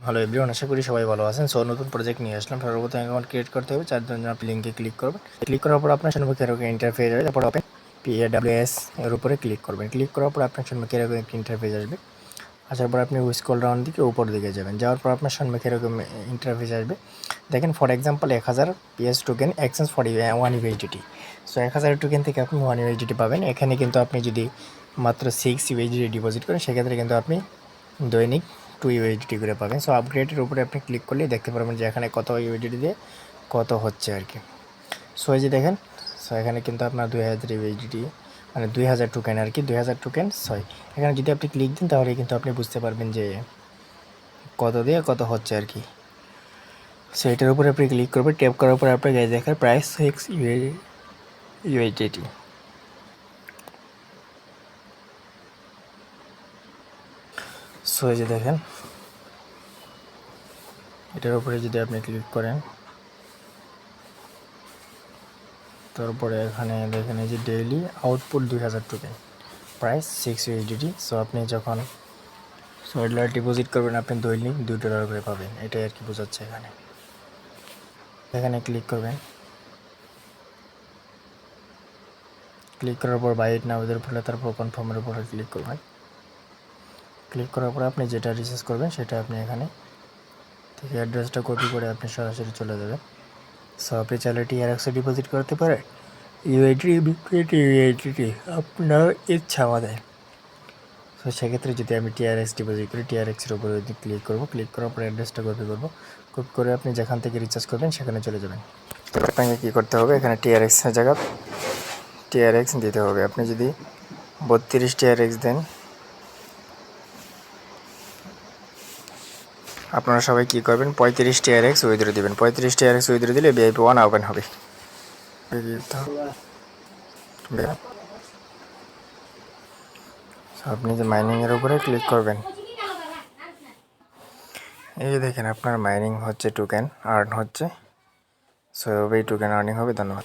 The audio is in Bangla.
হ্যালো এভরিওয়ান, আশা করি সবাই ভালো আছেন। সো নতুন প্রজেক্ট নিয়ে আসলাম। সর্বপ্রথম অ্যাকাউন্ট ক্রিয়েট করতে হবে। চার জন্য আপনি লিঙ্কে ক্লিক করবেন। ক্লিক করার পর আপনার সম্মুখে এরকম ইন্টারফেস আসবে। তারপর ওপেন PAWS এর উপরে ক্লিক করবেন। ক্লিক করার পর আপনার সম্মুখে এরকম একটি ইন্টারফেস আসবে। আসার পর আপনি স্ক্রল ডাউন দিকে উপর দিকে যাবেন। যাওয়ার পর আপনার সম্মুখে এরকম ইন্টারফেস আসবে। দেখেন for example 1000 PS token exchange for 1 USDT। So 1000 token থেকে আপনি 1 USDT পাবেন। এখানে কিন্তু আপনি যদি মাত্র 6 USDT ডিপোজিট করেন সেক্ষেত্রে কিন্তু আপনি দৈনিক 2 USDT করে পাবেন। সো আপগ্রেডের উপরে আপনি ক্লিক করলেই দেখতে পারবেন যে এখানে কত USDT দিয়ে কত হচ্ছে আর কি। সো এই যে দেখেন, সো এখানে কিন্তু আপনার 2000 USDT মানে 2000 টোকেন আর কি, 2000 টোকেন। এখানে যদি আপনি ক্লিক দিন তাহলে কিন্তু আপনি বুঝতে পারবেন যে কত দিয়ে কত হচ্ছে আর কি। সো এটার উপরে আপনি ক্লিক করবেন। ট্যাপ করার পরে আপনার গায়ে দেখার প্রাইস 6 USDT। সো এই যে দেখেন, এটার উপরে যদি আপনি ক্লিক করেন তারপরে এখানে দেখেন এই যে daily output 2000 token, price 6 USDT। So আপনি যখন $100 ডিপোজিট করবেন আপনি দৈনিক $2 করে পাবেন, এটাই আর কি বোঝাচ্ছে এখানে। এখানে ক্লিক করবেন। ক্লিক করার পর বাই ইট নাও এর উপরে, তারপর কনফার্মের উপরে ক্লিক করবেন। ক্লিক করার পর আপনি যেটা রিসার্চ করবেন সেটা আপনি এখানে থেকে অ্যাড্রেসটা কপি করে আপনি সরাসরি চলে যাবেন। সো আপনি চাইলে TRX-এ ডিপোজিট করতে পারেন, USDT আপনার ইচ্ছা আমাদের। সো সেক্ষেত্রে যদি আমি TRX ডিপোজিট করি, TRX-এর উপরে ক্লিক করব। ক্লিক করার পর অ্যাড্রেসটা কপি করব। কপি করে আপনি যেখান থেকে রিচার্জ করবেন সেখানে চলে যাবেন। তো আপনাকে কী করতে হবে, এখানে TRX-এর জায়গা TRX দিতে হবে। আপনি যদি 32 TRX দেন, আপনারা সবাই কী করবেন, 35 TRX উইথড্র দেবেন। 35 TRX উইথড্র দিলে VIP 1 ওপেন হবে। আপনি যে মাইনিংয়ের উপরে ক্লিক করবেন, এই যে দেখেন আপনার মাইনিং হচ্ছে, টোকেন আর্ন হচ্ছে। সো এভাবেই টোকেন আর্নিং হবে। ধন্যবাদ।